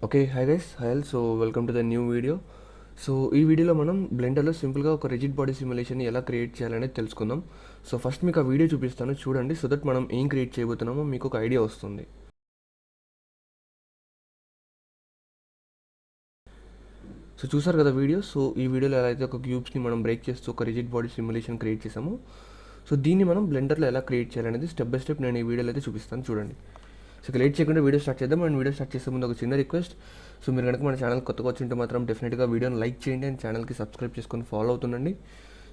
Okay, hi guys, హయల్. So welcome to the new video. So ఈ వీడియోలో మనం బ్లెండర్లో సింపుల్గా ఒక రిజిడ్ బాడీ సిమ్యులేషన్ని ఎలా క్రియేట్ చేయాలనేది తెలుసుకుందాం. సో ఫస్ట్ మీకు ఆ వీడియో చూపిస్తాను, చూడండి. సో దట్ మనం ఏం క్రియేట్ చేయబోతున్నామో మీకు ఒక ఐడియా వస్తుంది. సో చూసారు కదా వీడియో. సో ఈ వీడియోలో ఎలా అయితే ఒక క్యూబ్స్ని మనం బ్రేక్ చేస్తూ ఒక రిజిడ్ బాడీ సిమ్యులేషన్ క్రియేట్ చేసాము. సో దీన్ని మనం బ్లెండర్లో ఎలా క్రియేట్ చేయాలనేది స్టెప్ బై స్టెప్ నేను ఈ వీడియోలో అయితే చూపిస్తాను, చూడండి. సో ఇక లేట్ చేయకుండా వీడియో స్టార్ట్ చేద్దాం. అండ్ వీడియో స్టార్ట్ చేసే ముందు ఒక చిన్న రిక్వెస్ట్. సో మీరు కనుక మన ఛానల్ కొత్తగా వచ్చింటే మాత్రం డెఫినెట్గా వీడియోని లైక్ చేయండి అండ్ ఛానల్కి సబ్స్క్రైబ్ చేసుకొని ఫాలో అవుతుండండి.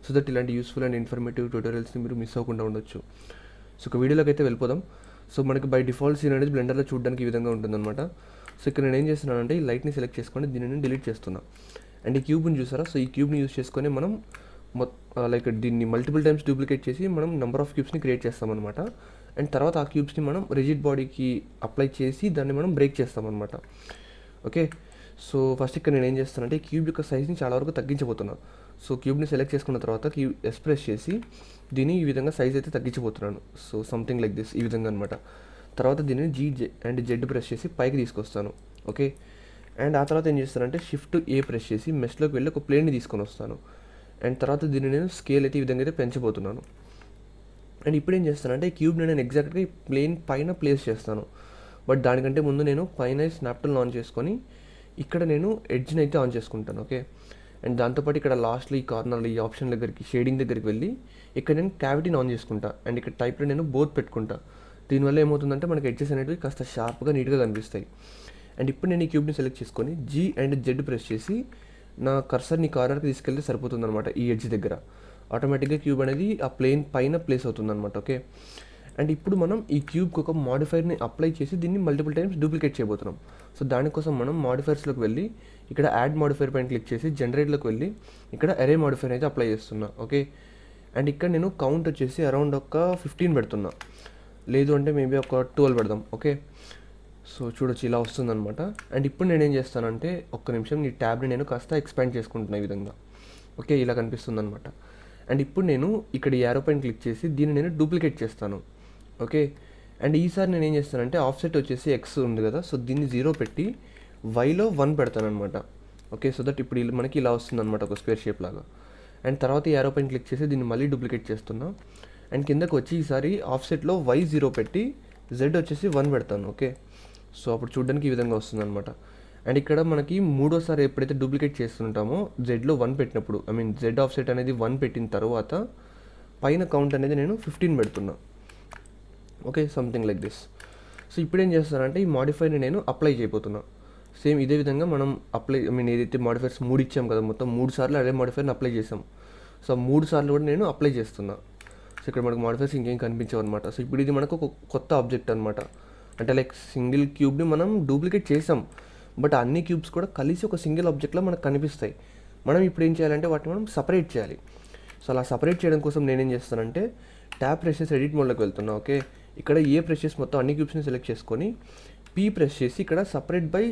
సో దట్ ఇలాంటి యూస్ఫుల్ అండ్ ఇన్ఫర్మేటివ్ ట్యూటోరియల్స్ని మీరు మిస్ అవ్వకుండా ఉండొచ్చు. సో ఇక వీడియోలోకి అయితే వెళ్ళిపోదాం. సో మనకి బై డిఫాల్ట్ సీన్ అనేది బ్లెండర్లో చూడడానికి ఈ విధంగా ఉంటుందన్నమాట. సో ఇక్కడ నేను ఏం చేస్తున్నానంటే ఈ లైట్ని సెలెక్ట్ చేసుకొని దీనిని డిలీట్ చేస్తున్నా. అండ్ ఈ క్యూబ్ని చూసారా? సో ఈ క్యూబ్ని యూస్ చేసుకొని మనం లైక్ దీన్ని మల్టిపుల్ టైమ్స్ డూప్లికేట్ చేసి మనం నెంబర్ ఆఫ్ క్యూబ్స్ని క్రియేట్ చేస్తామన్నమాట. అండ్ తర్వాత ఆ క్యూబ్స్ని మనం రిజిడ్ బాడీకి అప్లై చేసి దాన్ని మనం బ్రేక్ చేస్తామన్నమాట. ఓకే, సో ఫస్ట్ ఇక్కడ నేను ఏం చేస్తానంటే ఈ క్యూబ్ యొక్క సైజ్ని చాలా వరకు తగ్గించబోతున్నాను. సో క్యూబ్ని సెలెక్ట్ చేసుకున్న తర్వాత ప్రెస్ చేసి దీన్ని ఈ విధంగా సైజ్ అయితే తగ్గించబోతున్నాను. సో సంథింగ్ లైక్ దిస్, ఈ విధంగా అనమాట. తర్వాత దీనిని అండ్ జెడ్ ప్రెస్ చేసి పైకి తీసుకొస్తాను. ఓకే, అండ్ ఆ తర్వాత ఏం చేస్తానంటే షిఫ్ట్ ఏ ప్రెస్ చేసి మెష్లోకి వెళ్ళి ఒక ప్లేన్ని తీసుకొని వస్తాను. అండ్ తర్వాత దీన్ని నేను స్కేల్ అయితే ఈ విధంగా అయితే పెంచబోతున్నాను. అండ్ ఇప్పుడు ఏం చేస్తానంటే ఈ క్యూబ్ని నేను ఎగ్జాక్ట్గా ఈ ప్లేన్ పైన ప్లేస్ చేస్తాను. బట్ దానికంటే ముందు నేను పైన స్నాప్టూల్ని ఆన్ చేసుకొని ఇక్కడ నేను ఎడ్జ్ని అయితే ఆన్ చేసుకుంటాను. ఓకే, అండ్ దాంతోపాటు ఇక్కడ లాస్ట్లో ఈ కార్నర్లో ఈ ఆప్షన్ దగ్గరికి షేడింగ్ దగ్గరికి వెళ్ళి ఇక్కడ నేను క్యావిటీని ఆన్ చేసుకుంటా. అండ్ ఇక్కడ టైప్లో నేను బోత్ పెట్టుకుంటా. దీనివల్ల ఏమవుతుందంటే మనకి ఎడ్జెస్ అనేవి కాస్త షార్ప్గా నీట్గా కనిపిస్తాయి. అండ్ ఇప్పుడు నేను ఈ క్యూబ్ని సెలెక్ట్ చేసుకొని జీ అండ్ జెడ్ ప్రెస్ చేసి నా కర్సర్ని కార్నర్కి తీసుకెళ్తే సరిపోతుంది అనమాట. ఈ ఎడ్జ్ దగ్గర ఆటోమేటిక్గా క్యూబ్ అనేది ఆ ప్లేన్ పైన ప్లేస్ అవుతుంది అనమాట. ఓకే, అండ్ ఇప్పుడు మనం ఈ క్యూబ్కి ఒక మాడిఫైర్ని అప్లై చేసి దీన్ని మల్టిపుల్ టైమ్స్ డూప్లికేట్ చేయబోతున్నాం. సో దానికోసం మనం మాడిఫైర్స్లోకి వెళ్ళి ఇక్కడ యాడ్ మాడిఫైర్ పైన క్లిక్ చేసి జనరేట్లోకి వెళ్ళి ఇక్కడ అరే మాడిఫైర్ అయితే అప్లై చేస్తున్నా. ఓకే, అండ్ ఇక్కడ నేను కౌంట్ వచ్చేసి అరౌండ్ ఒక 15 పెడుతున్నా, లేదు అంటే మేబీ ఒక 12 పెడదాం. ఓకే, సో చూడొచ్చు ఇలా వస్తుందన్నమాట. అండ్ ఇప్పుడు నేనేం చేస్తానంటే ఒక్క నిమిషం ఈ ట్యాబ్ని నేను కాస్త ఎక్స్పాండ్ చేసుకుంటున్నా ఈ విధంగా. ఓకే, ఇలా కనిపిస్తుంది అనమాట. అండ్ ఇప్పుడు నేను ఇక్కడ ఈ యారో పైన క్లిక్ చేసి దీన్ని నేను డూప్లికేట్ చేస్తాను. ఓకే, అండ్ ఈసారి నేను ఏం చేస్తానంటే ఆఫ్సెట్ వచ్చేసి ఎక్స్ ఉంది కదా, సో దీన్ని 0 పెట్టి వైలో 1 పెడతాను అనమాట. ఓకే, సో దట్ ఇప్పుడు మనకి ఇలా వస్తుంది అనమాట, ఒక స్క్వేర్ షేప్ లాగా. అండ్ తర్వాత ఈ యారో పైన క్లిక్ చేసి దీన్ని మళ్ళీ డూప్లికేట్ చేస్తున్నా. అండ్ కిందకు వచ్చి ఈసారి ఆఫ్సెట్లో వై 0 పెట్టి జెడ్ వచ్చేసి 1 పెడతాను. ఓకే, సో అప్పుడు చూడడానికి ఈ విధంగా వస్తుంది అనమాట. అండ్ ఇక్కడ మనకి మూడోసారి ఎప్పుడైతే డూప్లికేట్ చేస్తుంటామో జెడ్లో 1 పెట్టినప్పుడు, ఐ మీన్ జెడ్ ఆఫ్సెట్ అనేది 1 పెట్టిన తర్వాత పైన కౌంట్ అనేది నేను 15 పెడుతున్నా. Okay, something like this. So ఇప్పుడు ఏం చేస్తానంటే ఈ మాడిఫైర్ని నేను అప్లై చేయబోతున్నా. సేమ్ ఇదే విధంగా మనం ఏదైతే మాడిఫైర్స్ 3 ఇచ్చాం కదా, మొత్తం 3 సార్లు అదే మాడిఫైర్ని అప్లై చేసాం. సో 3 సార్లు కూడా నేను అప్లై చేస్తున్నా. సో ఇక్కడ మనకు మాడిఫైర్స్ ఇంకేం కనిపించవు అనమాట. సో ఇప్పుడు ఇది మనకు ఒక కొత్త ఆబ్జెక్ట్ అనమాట. అంటే లైక్ సింగిల్ క్యూబ్ని మనం డూప్లికేట్ చేసాం, బట్ అన్ని క్యూబ్స్ కూడా కలిసి ఒక సింగిల్ ఆబ్జెక్ట్లో మనకు కనిపిస్తాయి. మనం ఇప్పుడు ఏం చేయాలంటే వాటిని మనం సపరేట్ చేయాలి. సో అలా సపరేట్ చేయడం కోసం నేనేం చేస్తానంటే ట్యాప్ ప్రెస్ చేసి ఎడిట్ మోడ్లోకి వెళ్తున్నా. ఓకే, ఇక్కడ ప్రెస్ చేసి మొత్తం అన్ని క్యూబ్స్ని సెలెక్ట్ చేసుకొని పీ ప్రెస్ చేసి ఇక్కడ సపరేట్ బై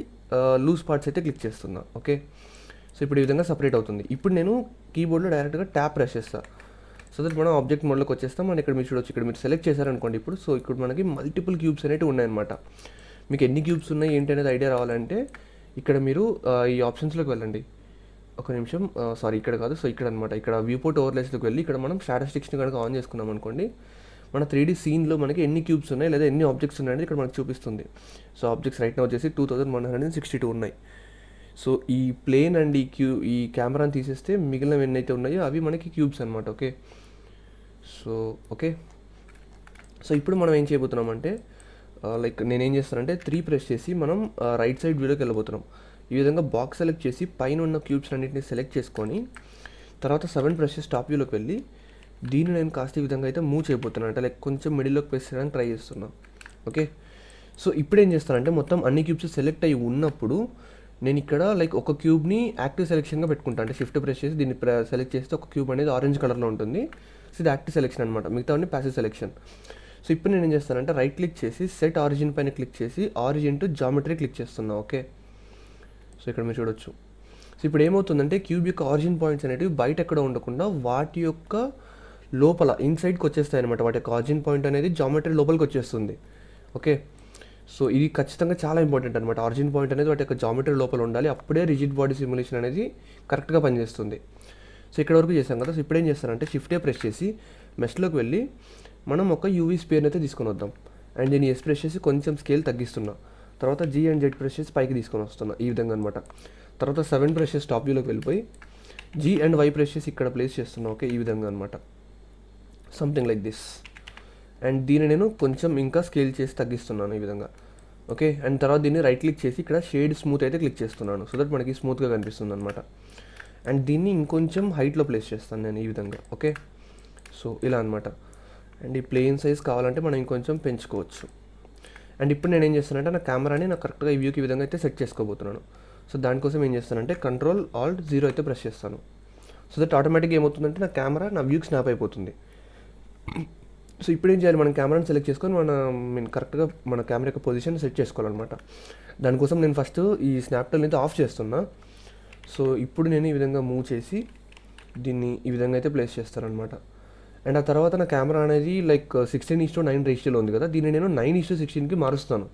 లూజ్ పార్ట్స్ అయితే క్లిక్ చేస్తున్నా. ఓకే, సో ఇప్పుడు ఈ విధంగా సపరేట్ అవుతుంది. ఇప్పుడు నేను కీబోర్డ్లో డైరెక్ట్గా ట్యాప్ ప్రెస్ చేస్తాను. సో దట్ మనం ఆబ్జెక్ట్ మోడ్లోకి వచ్చేస్తాం. మనం ఇక్కడ మీరు చూడొచ్చు, ఇక్కడ మీరు సెలెక్ట్ చేశారనుకోండి ఇప్పుడు. సో ఇక్కడ మనకి మల్టిపుల్ క్యూబ్స్ అనేవి ఉన్నాయన్నమాట. మీకు ఎన్ని క్యూబ్స్ ఉన్నాయి ఏంటి అనేది ఐడియా రావాలంటే ఇక్కడ మీరు ఈ ఆప్షన్స్లోకి వెళ్ళండి. ఒక నిమిషం, సారీ ఇక్కడ కాదు, సో ఇక్కడ అనమాట. ఇక్కడ వ్యూపోర్ట్ ఓవర్లేస్లోకి వెళ్ళి ఇక్కడ మనం స్టాటిస్టిక్స్ని కనుక ఆన్ చేసుకున్నాం అనుకోండి, మన 3D సీన్లో మనకి ఎన్ని క్యూబ్స్ ఉన్నాయి లేదా ఎన్ని ఆబ్జెక్ట్స్ ఉన్నాయని ఇక్కడ మనకు చూపిస్తుంది. సో ఆబ్జెక్ట్స్ రైట్ నా వచ్చేసి 2162 ఉన్నాయి. సో ఈ ప్లేన్ అండ్ ఈ కెమెరాని తీసేస్తే మిగిలినవి ఎన్నైతే ఉన్నాయో అవి మనకి క్యూబ్స్ అనమాట. ఓకే, సో ఓకే, సో ఇప్పుడు మనం ఏం చేయబోతున్నామంటే లైక్ నేనేం చేస్తానంటే 3 ప్రెస్ చేసి మనం రైట్ సైడ్ వ్యూలోకి వెళ్ళబోతున్నాం. ఈ విధంగా బాక్స్ సెలెక్ట్ చేసి పైన ఉన్న క్యూబ్స్ అన్నింటినీ సెలెక్ట్ చేసుకొని తర్వాత 7 ప్రెస్ చేసి టాప్ వ్యూలోకి వెళ్ళి దీన్ని నేను కాస్త ఈ విధంగా అయితే మూవ్ చేయబోతున్నాను. అంటే లైక్ కొంచెం మిడిల్లోకి ప్రెస్ చేయడానికి ట్రై చేస్తున్నాను. ఓకే, సో ఇప్పుడు ఏం చేస్తానంటే మొత్తం అన్ని క్యూబ్స్ సెలెక్ట్ అయ్యి ఉన్నప్పుడు నేను ఇక్కడ లైక్ ఒక క్యూబ్ని యాక్టివ్ సెలెక్షన్గా పెట్టుకుంటాను. అంటే షిఫ్ట్ ప్రెస్ చేసి దీన్ని సెలెక్ట్ చేస్తే ఒక క్యూబ్ అనేది ఆరెంజ్ కలర్లో ఉంటుంది. సో ఇది యాక్టివ్ సెలెక్షన్ అనమాట, మిగతా అన్ని ప్యాసివ్ సెలెక్షన్. సో ఇప్పుడు నేను ఏం చేస్తానంటే రైట్ క్లిక్ చేసి సెట్ ఆరిజిన్ పైన క్లిక్ చేసి ఆరిజిన్ టు జామెట్రీ క్లిక్ చేస్తున్నా. ఓకే, సో ఇక్కడ మీరు చూడొచ్చు. సో ఇప్పుడు ఏమవుతుందంటే క్యూబ్ యొక్క ఆరిజిన్ పాయింట్స్ అనేవి బయట ఎక్కడ ఉండకుండా వాటి యొక్క లోపల ఇన్సైడ్కి వచ్చేస్తాయి అనమాట. వాటి యొక్క ఆరిజిన్ పాయింట్ అనేది జామెట్రీ లోపలికి వచ్చేస్తుంది. ఓకే, సో ఇది ఖచ్చితంగా చాలా ఇంపార్టెంట్ అనమాట. ఆరిజిన్ పాయింట్ అనేది వాటి యొక్క జామెట్రీ లోపల ఉండాలి. అప్పుడే రిజిడ్ బాడీ సిమ్యులేషన్ అనేది కరెక్ట్గా పనిచేస్తుంది. సో ఇక్కడ వరకు చేసాం కదా. సో ఇప్పుడు ఏం చేస్తానంటే షిఫ్టే ప్రెస్ చేసి మెష్లోకి వెళ్ళి మనం ఒక యూవీ స్పియర్ని అయితే తీసుకొని వద్దాం. అండ్ దీన్ని ఎస్ ప్రెస్ చేసి కొంచెం స్కేల్ తగ్గిస్తున్నా. తర్వాత జీ అండ్ జెడ్ ప్రెస్ చేసి పైకి తీసుకొని వస్తున్నా ఈ విధంగా అనమాట. తర్వాత 7 ప్రెస్ చేసి టాప్ వ్యూలోకి వెళ్ళిపోయి జీ అండ్ వై ప్రెస్ చేసి ఇక్కడ ప్లేస్ చేస్తున్నా. ఓకే, ఈ విధంగా అనమాట, సంథింగ్ లైక్ దిస్. అండ్ దీన్ని నేను కొంచెం ఇంకా స్కేల్ చేసి తగ్గిస్తున్నాను ఈ విధంగా. ఓకే, అండ్ తర్వాత దీన్ని రైట్ క్లిక్ చేసి ఇక్కడ షేడ్ స్మూత్ అయితే క్లిక్ చేస్తున్నాను. సో దట్ మనకి స్మూత్గా కనిపిస్తుంది అనమాట. అండ్ దీన్ని ఇంకొంచెం హైట్లో ప్లేస్ చేస్తాను నేను ఈ విధంగా. ఓకే, సో ఇలా అనమాట. అండ్ ఈ ప్లేన్ సైజ్ కావాలంటే మనం ఇంకొంచెం పెంచుకోవచ్చు. అండ్ ఇప్పుడు నేను ఏం చేస్తానంటే నా కెమెరాని నాకు కరెక్ట్గా ఈ వ్యూకి ఈ విధంగా అయితే సెట్ చేసుకోబోతున్నాను. సో దానికోసం ఏం చేస్తానంటే Ctrl+Alt+0 అయితే ప్రెస్ చేస్తాను. సో దట్ ఆటోమేటిక్గా ఏమవుతుందంటే నా కెమెరా నా వ్యూకి స్నాప్ అయిపోతుంది. సో ఇప్పుడు ఏం చేయాలి, మనం కెమెరాని సెలెక్ట్ చేసుకొని కరెక్ట్గా మన కెమెరా యొక్క పొజిషన్ సెట్ చేసుకోవాలన్నమాట. దానికోసం నేను ఫస్ట్ ఈ స్నాప్టెల్ అయితే ఆఫ్ చేస్తున్నా. సో ఇప్పుడు నేను ఈ విధంగా మూవ్ చేసి దీన్ని ఈ విధంగా అయితే ప్లేస్ చేస్తానమాట. అండ్ ఆ తర్వాత నా కెమెరా అనేది లైక్ 16:9 రేషియోలో ఉంది కదా, దీన్ని నేను 9:16కి మారుస్తాను.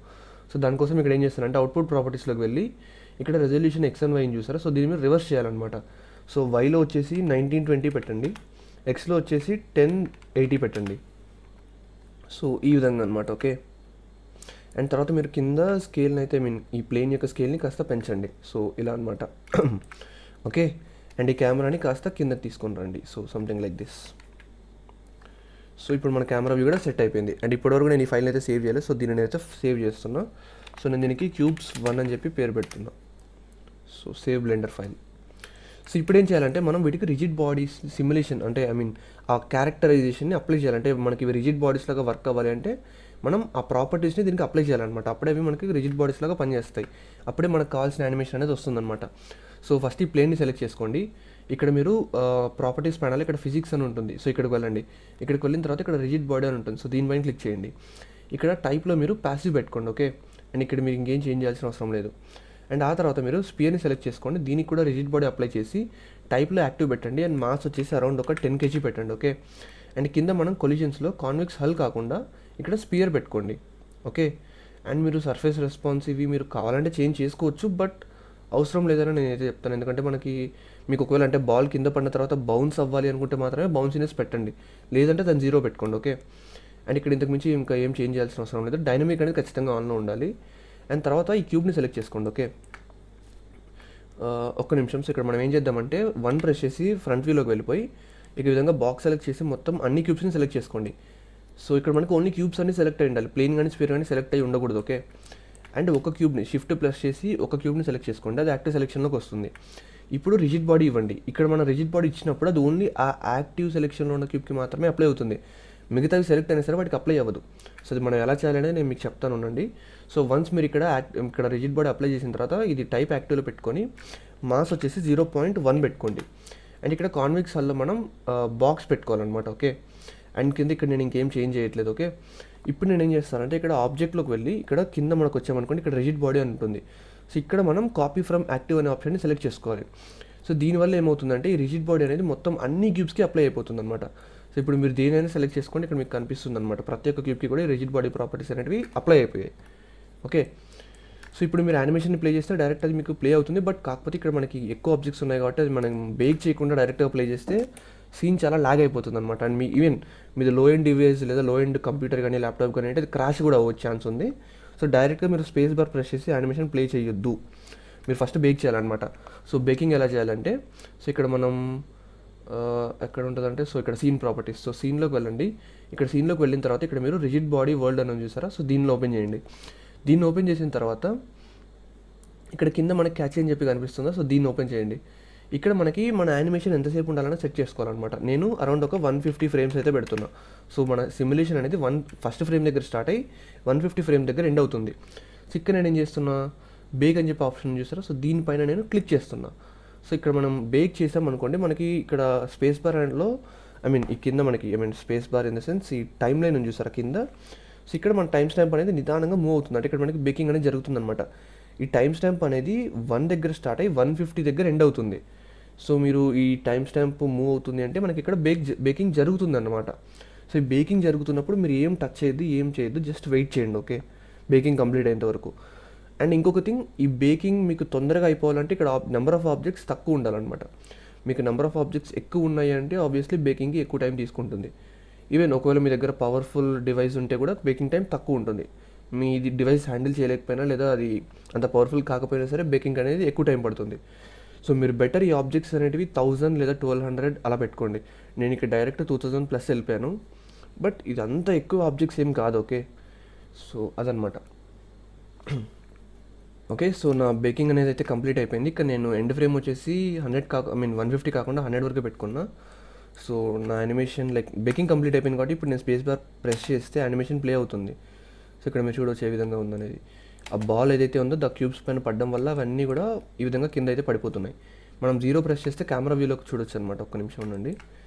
సో దానికోసం ఇక్కడ ఏం చేస్తానంటే అవుట్పుట్ ప్రాపర్టీస్లోకి వెళ్ళి ఇక్కడ రెజల్యూషన్ X and Y చూసారా. సో దీన్ని మీరు రివర్స్ చేయాలన్నమాట. సో వైలో వచ్చేసి 1920 పెట్టండి, ఎక్స్లో వచ్చేసి 1080 పెట్టండి. సో ఈ విధంగా అనమాట. ఓకే, అండ్ తర్వాత మీరు కింద స్కేల్ని అయితే ఈ ప్లేన్ యొక్క స్కేల్ని కాస్త పెంచండి. సో ఇలా అనమాట. ఓకే, అండ్ ఈ కెమెరాని కాస్త కింద తీసుకొని రండి. So something like this. So ఇప్పుడు మన కెమెరా వ్యూ కూడా సెట్ అయిపోయింది. అండ్ ఇప్పటివరకు నేను ఈ ఫైల్ని అయితే సేవ్ చేయలేదు. సో దీన్ని నేనైతే సేవ్ చేస్తున్నా. సో నేను దీనికి Cubes1 అని చెప్పి పేరు పెడుతున్నా. So save blender file. So ఇప్పుడు ఏం చేయాలంటే మనం వీటికి రిజిడ్ బాడీస్ సిమ్యులేషన్ అంటే ఆ క్యారెక్టరైజేషన్ని అప్లై చేయాలంటే మనకి ఇవి రిజిడ్ బాడీస్ లాగా వర్క్ అవ్వాలి అంటే మనం ఆ ప్రాపర్టీస్ని దీనికి అప్లై చేయాలన్నమాట. అప్పుడే అవి మనకి రిజిడ్ బాడీస్ లాగా పనిచేస్తాయి. అప్పుడే మనకు కావాల్సిన యానిమేషన్ అనేది వస్తుందన్నమాట. సో ఫస్ట్ ఈ ప్లేన్ని సెలెక్ట్ చేసుకోండి. ఇక్కడ మీరు ప్రాపర్టీస్ ప్యానల్ ఇక్కడ ఫిజిక్స్ అని ఉంటుంది. సో ఇక్కడికి వెళ్ళండి. ఇక్కడికి వెళ్ళిన తర్వాత ఇక్కడ రిజిడ్ బాడీ అని ఉంటుంది. సో దీనిపైన క్లిక్ చేయండి. ఇక్కడ టైప్లో మీరు ప్యాసివ్ పెట్టుకోండి. ఓకే, అండ్ ఇక్కడ మీరు ఇంకేం చేంజ్ చేయాల్సిన అవసరం లేదు. అండ్ ఆ తర్వాత మీరు స్పియర్ని సెలెక్ట్ చేసుకోండి. దీనికి కూడా రిజిడ్ బాడీ అప్లై చేసి టైప్లో యాక్టివ్ పెట్టండి. అండ్ మాస్ వచ్చేసి అరౌండ్ ఒక 10 kg పెట్టండి. ఓకే, అండ్ కింద మనం కొలిజన్స్లో కాన్వెక్స్ హల్ కాకుండా ఇక్కడ స్పియర్ పెట్టుకోండి. ఓకే, అండ్ మీరు సర్ఫేస్ రెస్పాన్స్ ఇవి మీరు కావాలంటే చేంజ్ చేసుకోవచ్చు, బట్ అవసరం లేదని నేనైతే చెప్తాను. ఎందుకంటే మీకు ఒకవేళ అంటే బాల్ కింద పడిన తర్వాత బౌన్స్ అవ్వాలి అనుకుంటే మాత్రమే బౌన్సీనెస్ పెట్టండి, లేదంటే దాన్ని 0 పెట్టుకోండి. ఓకే, అండ్ ఇక్కడ ఇంతకు మించి ఇంకా ఏం చేంజ్ చేయాల్సిన అవసరం లేదు. డైనమిక్ అనేది ఖచ్చితంగా ఆన్లో ఉండాలి. అండ్ తర్వాత ఈ క్యూబ్ని సెలెక్ట్ చేసుకోండి. ఓకే, ఒక్క నిమిషం. సో ఇక్కడ మనం ఏం చేద్దామంటే 1 ప్రెస్ చేసి ఫ్రంట్ వ్యూలోకి వెళ్ళిపోయి ఈ విధంగా బాక్స్ సెలెక్ట్ చేసి మొత్తం అన్ని క్యూబ్స్ని సెలెక్ట్ చేసుకోండి. సో ఇక్కడ మనకి ఓన్లీ క్యూబ్స్ అన్ని సెలెక్ట్ అయ్యి ఉండాలి, ప్లేన్ కానీ స్పియర్ కానీ సెలెక్ట్ అయ్యి ఉండకూడదు. ఓకే, అండ్ ఒక క్యూబ్ని షిఫ్ట్ ప్లస్ చేసి ఒక క్యూబ్ని సెలెక్ట్ చేసుకోండి. అది యాక్టివ్ సెలెక్షన్లోకి వస్తుంది. ఇప్పుడు రిజిడ్ బాడీ ఇవ్వండి. ఇక్కడ మన రిజిడ్ బాడీ ఇచ్చినప్పుడు అది ఓన్లీ ఆ యాక్టివ్ సెలెక్షన్లో ఉన్న క్యూబ్కి మాత్రమే అప్లై అవుతుంది. మిగతావి సెలెక్ట్ అయినా సరే వాటికి అప్లై అవ్వదు. సో అది మనం ఎలా చేయాలనేది నేను మీకు చెప్తాను ఉండండి. సో వన్స్ మీరు ఇక్కడ రిజిడ్ బాడీ అప్లై చేసిన తర్వాత ఇది టైప్ యాక్టివ్లో పెట్టుకొని మాస్ వచ్చేసి 0.1 పెట్టుకోండి. అండ్ ఇక్కడ కాన్వెక్స్ హల్లో మనం బాక్స్ పెట్టుకోవాలన్నమాట. ఓకే, అండ్ కింద ఇక్కడ నేను ఇంకేం చేంజ్ చేయట్లేదు. ఓకే, ఇప్పుడు నేను ఏం చేస్తానంటే ఇక్కడ ఆబ్జెక్ట్లోకి వెళ్ళి ఇక్కడ కింద మనకు వచ్చామనుకోండి, ఇక్కడ రిజిడ్ బాడీ అని ఉంటుంది. సో ఇక్కడ మనం కాపీ ఫ్రమ్ యాక్టివ్ అనే ఆప్షన్ని సెలెక్ట్ చేసుకోవాలి. సో దీనివల్ల ఏమవుతుందంటే ఈ రిజిడ్ బాడీ అనేది మొత్తం అన్ని క్యూబ్స్కి అప్లై అయిపోతుంది అనమాట. సో ఇప్పుడు మీరు దేనైనా సెలెక్ట్ చేసుకోండి, ఇక్కడ మీకు కనిపిస్తుంది అనమాట. ప్రతి ఒక్క క్యూబ్కి కూడా రిజిడ్ బాడీ ప్రాపర్టీస్ అనేవి అప్లై అయిపోయాయి. ఓకే, సో ఇప్పుడు మీరు యానిమేషన్ ప్లే చేస్తే డైరెక్ట్ అది మీకు ప్లే అవుతుంది. బట్ కాకపోతే ఇక్కడ మనకి ఎక్కువ ఆబ్జెక్ట్స్ ఉన్నాయి కాబట్టి అది మనం బేక్ చేయకుండా డైరెక్ట్గా ప్లే చేస్తే సీన్ చాలా లాగ్ అయిపోతుంది అనమాట. అండ్ ఈవెన్ మీది లో ఎండ్ డివైస్ లేదా లో ఎండ్ కంప్యూటర్ కానీ ల్యాప్టాప్ కానీ అంటే అది క్రాష్ కూడా అవ్వే ఛాన్స్ ఉంది. సో డైరెక్ట్గా మీరు స్పేస్ బార్ ప్రెస్ చేసి యానిమేషన్ ప్లే చేయొద్దు, మీరు ఫస్ట్ బేక్ చేయాలన్నమాట. సో బేకింగ్ ఎలా చేయాలంటే సో ఇక్కడ మనం ఎక్కడ ఉంటుందంటే సో ఇక్కడ సీన్ ప్రాపర్టీస్. సో సీన్లోకి వెళ్ళండి. ఇక్కడ సీన్లోకి వెళ్ళిన తర్వాత ఇక్కడ మీరు రిజిడ్ బాడీ వరల్డ్ అని చూసారా. సో దీన్ని ఓపెన్ చేయండి. దీన్ని ఓపెన్ చేసిన తర్వాత ఇక్కడ కింద మనకి క్యాచ్ అని చెప్పి కనిపిస్తుందా. సో దీన్ని ఓపెన్ చేయండి. ఇక్కడ మనకి మన యానిమేషన్ ఎంతసేపు ఉండాలని సెట్ చేసుకోవాలన్నమాట. నేను అరౌండ్ ఒక 150 ఫ్రేమ్స్ అయితే పెడుతున్నా. సో మన సిమ్యులేషన్ అనేది ఫస్ట్ ఫ్రేమ్ దగ్గర స్టార్ట్ అయ్యి 150 ఫ్రేమ్ దగ్గర ఎండ్ అవుతుంది. సో ఇక్కడ నేను ఏం చేస్తున్నా, బేక్ అని చెప్పి ఆప్షన్ చూసారా. సో దీనిపైన నేను క్లిక్ చేస్తున్నా. సో ఇక్కడ మనం బేక్ చేసామనుకోండి, మనకి ఇక్కడ స్పేస్ బార్ అండ్లో ఈ కింద మనకి space bar in the sense ఈ టైం లైన్ ఉంది చూసారా కింద. సో ఇక్కడ మన టైం స్టాంప్ అనేది నిదానంగా మూవ్ అవుతుంది. అంటే ఇక్కడ మనకి బేకింగ్ అనేది జరుగుతుంది అనమాట. ఈ టైం స్టాంప్ అనేది 1 దగ్గర స్టార్ట్ అయ్యి 150 దగ్గర ఎండ్ అవుతుంది. సో మీరు ఈ టైం స్టాంప్ మూవ్ అవుతుంది అంటే మనకి ఇక్కడ బేకింగ్ జరుగుతుంది అన్నమాట. సో ఈ బేకింగ్ జరుగుతున్నప్పుడు మీరు ఏం టచ్ చేయొద్దు, ఏం చేయొద్దు, జస్ట్ వెయిట్ చేయండి. ఓకే, బేకింగ్ కంప్లీట్ అయ్యేంత వరకు. అండ్ ఇంకొక థింగ్, ఈ బేకింగ్ మీకు తొందరగా అయిపోవాలంటే ఇక్కడ నెంబర్ ఆఫ్ ఆబ్జెక్ట్స్ తక్కువ ఉండాలన్నమాట. మీకు నెంబర్ ఆఫ్ ఆబ్జెక్ట్స్ ఎక్కువ ఉన్నాయి అంటే ఆబ్వియస్లీ బేకింగ్కి ఎక్కువ టైం తీసుకుంటుంది. ఈవెన్ ఒకవేళ మీ దగ్గర పవర్ఫుల్ డివైస్ ఉంటే కూడా బేకింగ్ టైం తక్కువ ఉంటుంది. మీ డివైస్ హ్యాండిల్ చేయలేకపోయినా లేదా అది అంత పవర్ఫుల్ కాకపోయినా సరే బేకింగ్ అనేది ఎక్కువ టైం పడుతుంది. సో మీరు బెటర్ ఈ ఆబ్జెక్ట్స్ అనేటివి 1000 లేదా 1200 అలా పెట్టుకోండి. నేను ఇక్కడ డైరెక్ట్ 2000+ వెళ్ళిపోయాను, బట్ ఇదంతా ఎక్కువ ఆబ్జెక్ట్స్ ఏం కాదు. ఓకే, సో అదనమాట. ఓకే, సో నా బేకింగ్ అనేది అయితే కంప్లీట్ అయిపోయింది. ఇక్కడ నేను ఎండ్ ఫ్రేమ్ వచ్చేసి 150 కాకుండా 100 వరకు పెట్టుకున్నా. సో నా యానిమేషన్ లైక్ బేకింగ్ కంప్లీట్ అయిపోయింది కాబట్టి ఇప్పుడు నేను స్పేస్ బార్ ప్రెస్ చేస్తే యానిమేషన్ ప్లే అవుతుంది. సో ఇక్కడ మీరు చూడవచ్చు ఏ విధంగా ఉందనేది. ఆ బాల్ ఏదైతే ఉందో ద క్యూబ్స్ పైన పడడం వల్ల అవన్నీ కూడా ఈ విధంగా కింద అయితే పడిపోతున్నాయి. మనం 0 ప్రెస్ చేస్తే కెమెరా వ్యూలోకి చూడొచ్చు అనమాట. ఒక్క నిమిషం ఉండండి.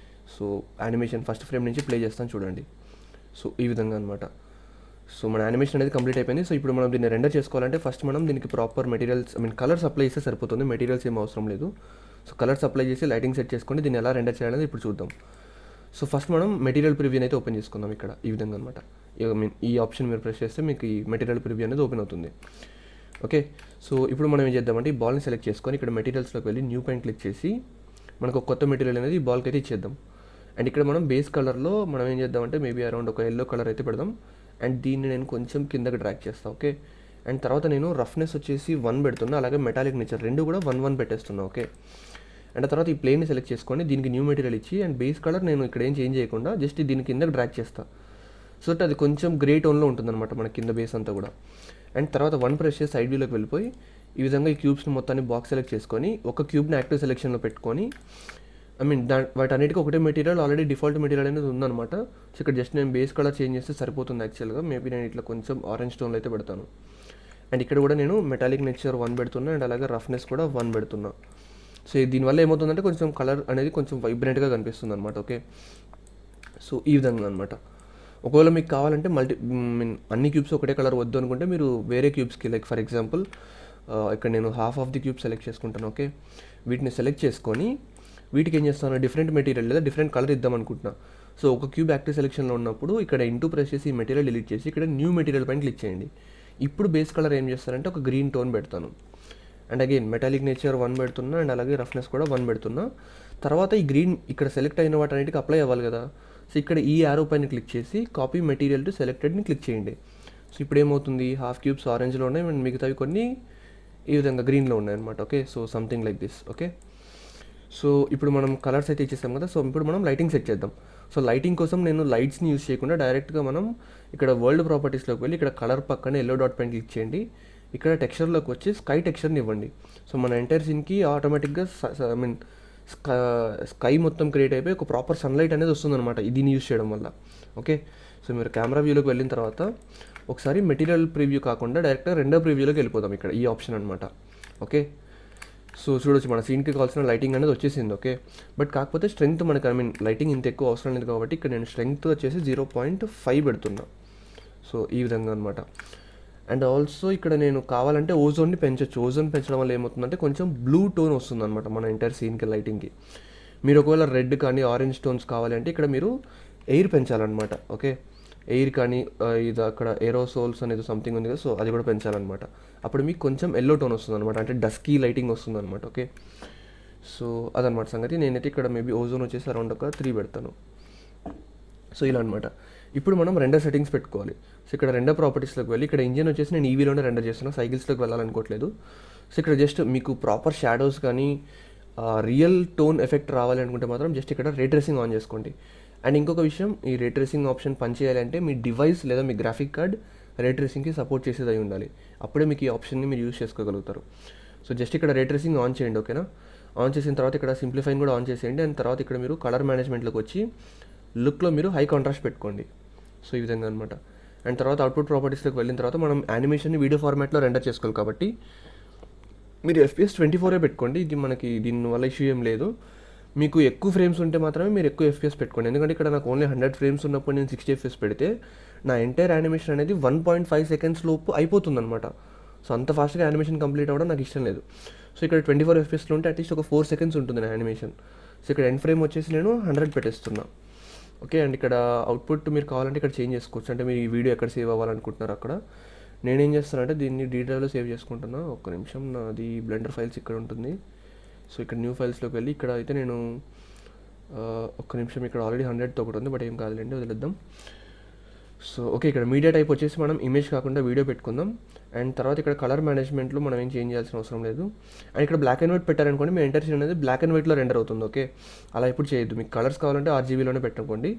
సో యానిమేషన్ ఫస్ట్ ఫ్రేమ్ నుంచి ప్లే చేస్తాను చూడండి. సో ఈ విధంగా అనమాట. సో మన యానిమేషన్ అనేది కంప్లీట్ అయిపోయింది. సో ఇప్పుడు మనం దీన్ని రెండర్ చేసుకోవాలంటే ఫస్ట్ మనం దీనికి ప్రాపర్ మెటీరియల్స్ కలర్స్ అప్లై చేస్తే సరిపోతుంది. మెటీరియల్స్ ఏం అవసరం లేదు. సో కలర్స్ అప్లై చేసి లైటింగ్ సెట్ చేసుకొని దీన్ని ఎలా రెండర్ చేయాలని ఇప్పుడు చూద్దాం. సో ఫస్ట్ మనం మెటీరియల్ ప్రివ్యూని అయితే ఓపెన్ చేసుకుందాం. ఇక్కడ ఈ విధంగా అనమాట. ఈ ఆప్షన్ మీరు ప్రెస్ చేస్తే మీకు ఈ మెటీరియల్ ప్రివ్యూ అనేది ఓపెన్ అవుతుంది. ఓకే, సో ఇప్పుడు మనం ఏం చేద్దామంటే ఈ బాల్ని సెలెక్ట్ చేసుకొని ఇక్కడ మెటీరియల్స్లోకి వెళ్ళి న్యూ పైన క్లిక్ చేసి మనకు ఒక కొత్త మెటీరియల్ అనేది ఈ బాల్కి అయితే ఇచ్చేద్దాం. అండ్ ఇక్కడ మనం బేస్ కలర్లో మనం ఏం చేద్దామంటే మేబీ అరౌండ్ ఒక ఎల్లో కలర్ అయితే పెడదాం. అండ్ దీన్ని నేను కొంచెం కిందకి డ్రాగ్ చేస్తాను. ఓకే, అండ్ తర్వాత నేను రఫ్నెస్ వచ్చేసి 1 పెడుతున్నా, అలాగే మెటాలిక్ నేచర్ 2 కూడా 1 పెట్టేస్తున్నా. ఓకే, అండ్ తర్వాత ఈ ప్లేన్ని సెలెక్ట్ చేసుకొని దీనికి న్యూ మెటీరియల్ ఇచ్చి అండ్ బేస్ కలర్ నేను ఇక్కడ ఏం చేంజ్ చేయకుండా జస్ట్ దీని కిందకి డ్రాగ్ చేస్తాను. సో దట్ అది కొంచెం గ్రే టోన్లో ఉంటుందన్నమాట మన కింద బేస్ అంతా కూడా. అండ్ తర్వాత 1 ప్రెస్ చేసి సైడ్ వ్యూలోకి వెళ్ళిపోయి ఈ విధంగా ఈ క్యూబ్స్ని మొత్తాన్ని బాక్స్ సెలెక్ట్ చేసుకొని ఒక క్యూబ్ని యాక్టివ్ సెలెక్షన్లో పెట్టుకొని వాటన్నిటికీ ఒకటే మెటీరియల్ ఆల్రెడీ డిఫాల్ట్ మెటీరియల్ అనేది ఉందన్నమాట. సో ఇక్కడ జస్ట్ నేను బేస్ కలర్ చేంజ్ చేస్తే సరిపోతుంది యాక్చువల్గా. మేబీ నేను ఇట్లా కొంచెం ఆరెంజ్ టోన్లో అయితే పెడతాను. అండ్ ఇక్కడ కూడా నేను మెటాలిక్ నేచర్ 1 పెడుతున్నా అండ్ అలాగే రఫ్నెస్ కూడా 1 పెడుతున్నా. సో దీనివల్ల ఏమవుతుందంటే కొంచెం కలర్ అనేది కొంచెం వైబ్రెంట్గా కనిపిస్తుంది అనమాట. ఓకే, సో ఈ విధంగా అనమాట. ఒకవేళ మీకు కావాలంటే అన్ని క్యూబ్స్ ఒకటే కలర్ వద్దు అనుకుంటే మీరు వేరే క్యూబ్స్కి లైక్ ఫర్ ఎగ్జాంపుల్ ఇక్కడ నేను half of the cube select చేసుకుంటాను. ఓకే, వీటిని సెలెక్ట్ చేసుకొని వీటికి ఏం చేస్తాను, డిఫరెంట్ మెటీరియల్ లేదా డిఫరెంట్ కలర్ ఇద్దాం అనుకుంటున్నా. సో ఒక క్యూబ్ యాక్టివ్ సెలెక్షన్లో ఉన్నప్పుడు ఇక్కడ ఇంటూ ప్రెస్ చేసి ఈ మెటీరియల్ డిలీట్ చేసి ఇక్కడ న్యూ మెటీరియల్ పైన క్లిక్ చేయండి. ఇప్పుడు బేస్ కలర్ ఏం చేస్తారంటే ఒక గ్రీన్ టోన్ పెడతాను. అండ్ అగైన్ మెటాలిక్ నేచర్ 1 పెడుతున్నా అండ్ అలాగే రఫ్నెస్ కూడా 1 పెడుతున్నా. తర్వాత ఈ గ్రీన్ ఇక్కడ సెలెక్ట్ అయిన వాటన్నిటికి అప్లై అవ్వాలి కదా. సో ఇక్కడ ఈ యారో పైన క్లిక్ చేసి కాపీ మెటీరియల్ టు సెలెక్టెడ్ని క్లిక్ చేయండి. సో ఇప్పుడు ఏమవుతుంది, హాఫ్ క్యూబ్స్ ఆరెంజ్లో ఉన్నాయి అండ్ మిగతావి కొన్ని ఈ విధంగా గ్రీన్లో ఉన్నాయి అనమాట. Okay, so something like this. Okay, so ఇప్పుడు మనం కలర్స్ అయితే ఇచ్చేసాం కదా. సో ఇప్పుడు మనం లైటింగ్ సెట్ చేద్దాం. సో లైటింగ్ కోసం నేను లైట్స్ని యూస్ చేయకుండా డైరెక్ట్గా మనం ఇక్కడ వరల్డ్ ప్రాపర్టీస్లోకి వెళ్ళి ఇక్కడ కలర్ పక్కన ఎల్లో డాట్ పైన క్లిక్ చేయండి. ఇక్కడ టెక్స్చర్లోకి వచ్చి స్కై టెక్స్చర్ని ఇవ్వండి. సో మన ఎంటైర్ సీన్కి ఆటోమేటిక్గా స్కై మొత్తం క్రియేట్ అయిపోయి ఒక ప్రాపర్ సన్లైట్ అనేది వస్తుందన్నమాట దీన్ని యూస్ చేయడం వల్ల. ఓకే, సో మీరు కెమెరా వ్యూలోకి వెళ్ళిన తర్వాత ఒకసారి మెటీరియల్ ప్రివ్యూ కాకుండా డైరెక్ట్గా రెండో ప్రివ్యూలోకి వెళ్ళిపోదాం. ఇక్కడ ఈ ఆప్షన్ అనమాట. ఓకే, సో చూడొచ్చు మన సీన్కి కావాల్సిన లైటింగ్ అనేది వచ్చేసింది. ఓకే, బట్ కాకపోతే స్ట్రెంగ్త్ మనకి లైటింగ్ ఇంత ఎక్కువ అవసరం లేదు కాబట్టి ఇక్కడ నేను స్ట్రెంగ్త్ వచ్చేసి 0.5 పెడుతున్నా. సో ఈ విధంగా అనమాట. అండ్ ఆల్సో ఇక్కడ నేను కావాలంటే ఓజోన్ని పెంచవచ్చు. ఓజోన్ పెంచడం వల్ల ఏమవుతుందంటే కొంచెం బ్లూ టోన్ వస్తుంది అనమాట మన ఎంటైర్ సీన్కి లైటింగ్కి. మీరు ఒకవేళ రెడ్ కానీ ఆరెంజ్ టోన్స్ కావాలి అంటే ఇక్కడ మీరు ఎయిర్ పెంచాలన్నమాట. ఓకే, ఎయిర్ కానీ ఇది అక్కడ ఏరోసోల్స్ అనేది సంథింగ్ ఉంది కదా, సో అది కూడా పెంచాలన్నమాట. అప్పుడు మీకు కొంచెం ఎల్లో టోన్ వస్తుంది అనమాట, అంటే డస్కీ లైటింగ్ వస్తుంది అనమాట. ఓకే, సో అదనమాట సంగతి. నేనైతే ఇక్కడ మేబీ ఓజోన్ వచ్చేసి అరౌండ్ ఒక 3 పెడతాను. సో ఇలా అనమాట. ఇప్పుడు మనం రెండర్ సెట్టింగ్స్ పెట్టుకోవాలి. సో ఇక్కడ రెండర్ ప్రాపర్టీస్లోకి వెళ్ళి ఇక్కడ ఇంజిన్ వచ్చేసి నేను ఈవీలోనే రెండర్ చేస్తున్నా, సైకిల్స్లోకి వెళ్ళాలనుకోవట్లేదు. సో ఇక్కడ జస్ట్ మీకు ప్రాపర్ షాడోస్ కానీ రియల్ టోన్ ఎఫెక్ట్ రావాలి అనుకుంటే మాత్రం జస్ట్ ఇక్కడ రే ట్రేసింగ్ ఆన్ చేసుకోండి. అండ్ ఇంకొక విషయం, ఈ రే ట్రేసింగ్ ఆప్షన్ పనిచేయాలంటే మీ డివైస్ లేదా మీ గ్రాఫిక్ కార్డ్ రే ట్రేసింగ్కి సపోర్ట్ చేసేది అయి ఉండాలి. అప్పుడే మీకు ఈ ఆప్షన్ని మీరు యూస్ చేసుకోగలుగుతారు. సో జస్ట్ ఇక్కడ రే ట్రేసింగ్ ఆన్ చేయండి. ఓకేనా, ఆన్ చేసిన తర్వాత ఇక్కడ సింప్లిఫైన్ కూడా ఆన్ చేసేయండి. అండ్ తర్వాత ఇక్కడ మీరు కలర్ మేనేజ్మెంట్లోకి వచ్చి లుక్లో మీరు హై కాంట్రాస్ట్ పెట్టుకోండి. సో ఈ విధంగా అనమాట. అండ్ తర్వాత అవుట్పుట్ ప్రాపర్టీస్లోకి వెళ్ళిన తర్వాత మనం యానిమేషన్ని వీడియో ఫార్మాట్లో రెండర్ చేసుకోవాలి కాబట్టి మీరు FPS 24 పెట్టుకోండి. ఇది మనకి దీనివల్ల ఇష్యూ ఏం లేదు. మీకు ఎక్కువ ఫ్రేమ్స్ ఉంటే మాత్రమే మీరు ఎక్కువ FPS పెట్టుకోండి. ఎందుకంటే ఇక్కడ నాకు ఓన్లీ 100 ఫ్రేమ్స్ ఉన్నప్పుడు నేను 60 FPS పెడితే నా ఎంటైర్ యానిమేషన్ అనేది 1.5 సెకండ్స్ లోపు అయిపోతుంది అనమాట. సో అంత ఫాస్ట్గా యానిమేషన్ కంప్లీట్ అవ్వడం నాకు ఇష్టం లేదు. సో ఇక్కడ 24 FPSలో ఉంటే అట్లీస్ట్ ఒక 4 సెకండ్స్ ఉంటుంది నా యానిమేషన్. సో ఇక్కడ ఎండ్ ఫ్రేమ్ వచ్చేసి నేను 100 పెట్టేస్తున్నా. ఓకే, అండ్ ఇక్కడ అవుట్పుట్ మీరు కావాలంటే ఇక్కడ చేంజ్ చేసుకోవచ్చు. అంటే మీరు ఈ వీడియో ఎక్కడ సేవ్ అవ్వాలనుకుంటున్నారు అక్కడ నేనేం చేస్తానంటే దీన్ని డీ డ్రైవ్లో సేవ్ చేసుకుంటున్నా. ఒక్క నిమిషం, నాది బ్లెండర్ ఫైల్స్ ఇక్కడ ఉంటుంది. సో ఇక్కడ న్యూ ఫైల్స్లోకి వెళ్ళి ఇక్కడ అయితే నేను ఒక్క నిమిషం, ఇక్కడ ఆల్రెడీ 100తో ఒకటి ఉంది, బట్ ఏం కాదులేండి, వదిలేద్దాం. సో ఓకే, ఇక్కడ మీడియా టైప్ వచ్చేసి మనం ఇమేజ్ కాకుండా వీడియో పెట్టుకుందాం. అండ్ తర్వాత ఇక్కడ కలర్ మేనేజ్మెంట్లో మనం ఏం చేంజ్ చేయాల్సిన అవసరం లేదు. అండ్ ఇక్కడ బ్లాక్ అండ్ వైట్ పెట్టారనుకోండి, మీ ఎంటర్ సీన్ అనేది బ్లాక్ అండ్ వైట్లో రెండర్ అవుతుంది. ఓకే, అలా ఎప్పుడు చేయొద్దు. మీకు కలర్స్ కావాలంటే ఆర్జీబీలోనే పెట్టుకోండి.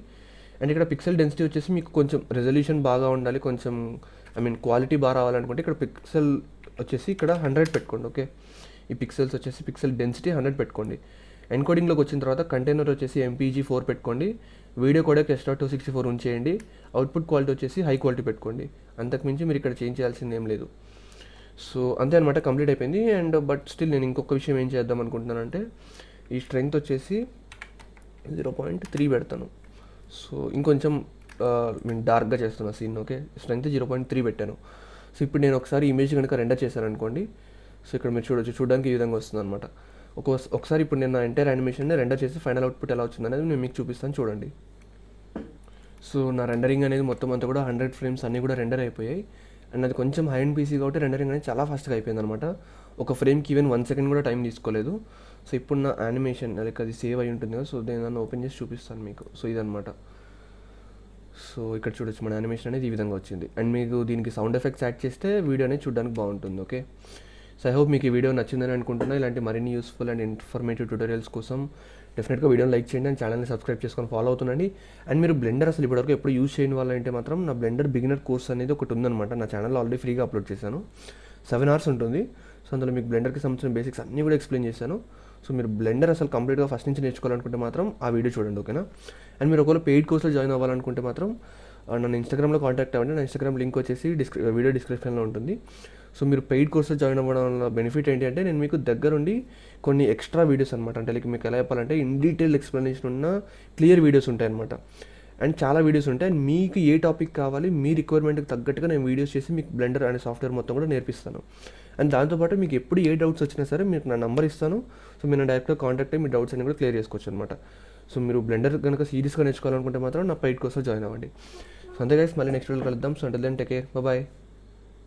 అండ్ ఇక్కడ పిక్సెల్ డెన్సిటీ వచ్చేసి మీకు కొంచెం రెజల్యూషన్ బాగా ఉండాలి, కొంచెం క్వాలిటీ బాగా రావాలనుకుంటే ఇక్కడ పిక్సెల్ వచ్చేసి ఇక్కడ 100 పెట్టుకోండి. ఓకే, ఈ పిక్సెల్స్ వచ్చేసి పిక్సెల్ డెన్సిటీ 100 పెట్టుకోండి. ఎన్కోడింగ్లోకి వచ్చిన తర్వాత కంటైనర్ వచ్చేసి MPG4 పెట్టుకోండి. వీడియో కూడా H.264 ఉంచేయండి. అవుట్పుట్ క్వాలిటీ వచ్చేసి హై క్వాలిటీ పెట్టుకోండి. అంతకుమించి మీరు ఇక్కడ చేంజ్ చేయాల్సింది ఏం లేదు. సో అంతే అనమాట, కంప్లీట్ అయిపోయింది. అండ్ బట్ స్టిల్ నేను ఇంకొక విషయం ఏం చేద్దాం అనుకుంటున్నానంటే ఈ స్ట్రెంగ్త్ వచ్చేసి 0.3 పెడతాను. సో ఇంకొంచెం నేను డార్క్గా చేస్తున్నా సీన్. ఓకే, స్ట్రెంగ్త్ 0.3 పెట్టాను. సో ఇప్పుడు నేను ఒకసారి ఇమేజ్ కనుక రెండర్ చేశాను అనుకోండి, సో ఇక్కడ మీరు చూడడానికి ఈ విధంగా వస్తుంది అనమాట. ఒకసారి ఇప్పుడు నేను నా ఎంటైర్ యానిమేషన్ని రెండర్ చేసి ఫైనల్ అవుట్పుట్ ఎలా వచ్చింది అనేది నేను మీకు చూపిస్తాను, చూడండి. సో నా రెండరింగ్ అనేది మొత్తం అంతా కూడా 100 ఫ్రేమ్స్ అన్నీ కూడా రెండర్ అయిపోయాయి. అండ్ అది కొంచెం హై అండ్ పీసీ కాబట్టి రెండరింగ్ అనేది చాలా ఫాస్ట్గా అయిపోయింది అనమాట. ఒక ఫ్రేమ్కి ఈవెన్ 1 సెకండ్ కూడా టైం తీసుకోలేదు. సో ఇప్పుడు నా యానిమేషన్ లైక్ అది సేవ్ అయి ఉంటుంది కదా, సో నేను దాన్ని ఓపెన్ చేసి చూపిస్తాను మీకు. సో ఇదనమాట. సో ఇక్కడ చూడొచ్చు మన యానిమేషన్ అనేది ఈ విధంగా వచ్చింది. అండ్ మీకు దీనికి సౌండ్ ఎఫెక్ట్స్ యాడ్ చేస్తే వీడియో అనేది చూడడానికి బాగుంటుంది. ఓకే, సో ఐ హోప్ మీకు ఈ వీడియో నచ్చిందని అనుకుంటున్నా. ఇలాంటి మరిన్ని యూస్ఫుల్ అండ్ ఇన్ఫర్మేటివ్ ట్యూటోరియల్స్ కోసం డెఫినెట్గా వీడియోని లైక్ చేయండి అండ్ ఛానల్ని సబ్స్క్రైబ్ చేసుకొని ఫాలో అవుతుండండి. అండ్ మీరు బ్లెండర్ అసలు ఇప్పటివరకు ఎప్పుడు యూజ్ చేయని వాళ్ళంటే మాత్రం నా బ్లెండర్ బిగినర్ కోర్స్ అనేది ఒకటి ఉందన్నమాట. నా ఛానల్లో ఆల్రెడీ ఫ్రీగా అప్లోడ్ చేశాను. 7 hours ఉంటుంది. సో అందులో మీకు బ్లెండర్కి సంబంధించిన బేసిక్స్ అన్నీ కూడా ఎక్స్ప్లెయిన్ చేశాను. సో మీరు బ్లెండర్ అసలు కంప్లీట్గా ఫస్ట్ నుంచి నేర్చుకోవాలనుకుంటే మాత్రం ఆ వీడియో చూడండి. ఓకేనా? అండ్ మీరు ఒకవేళ పెయిడ్ కోర్సులో జాయిన్ అవ్వాలనుకుంటే మాత్రం నన్ను ఇన్స్టాగ్రామ్లో కాంటాక్ట్ అవ్వండి. నా ఇన్స్టాగ్రామ్ లింక్ వచ్చేసి వీడియో డిస్క్రిప్షన్లో ఉంటుంది. సో మీరు పెయిడ్ కోర్సులో జాయిన్ అవ్వడం వల్ల బెనిఫిట్ ఏంటి అంటే నేను మీకు దగ్గరుండి కొన్ని ఎక్స్ట్రా వీడియోస్ అనమాట, అంటే లైక్ మీకు ఎలా చెప్పాలంటే ఇన్ డీటెయిల్ ఎక్స్ప్లెనేషన్ ఉన్న క్లియర్ వీడియోస్ ఉంటాయి అనమాట. అండ్ చాలా వీడియోస్ ఉంటాయి. అండ్ మీకు ఏ టాపిక్ కావాలి మీ రిక్వైర్మెంట్కి తగ్గట్టుగా నేను వీడియోస్ చేసి మీకు బ్లెండర్ అనే సాఫ్ట్వేర్ మొత్తం కూడా నేర్పిస్తాను. అండ్ దాంతోపాటు మీకు ఎప్పుడు ఏ డౌట్స్ వచ్చినా సరే మీకు నా నెంబర్ ఇస్తాను. సో మీరు డైరెక్ట్గా కాంటాక్ట్ అయ్యి మీ డౌట్స్ అన్ని కూడా క్లియర్ చేసుకోవచ్చు అనమాట. సో మీరు బ్లెండర్ కనుక సీరియస్గా నేర్చుకోవాలనుకుంటే మాత్రం నా పెయిడ్ కోర్సులో జాయిన్ అవ్వండి. సో అంతే గైస్, మళ్ళీ నెక్స్ట్ వీడియోలో కలుద్దాం. So until then take care, bye.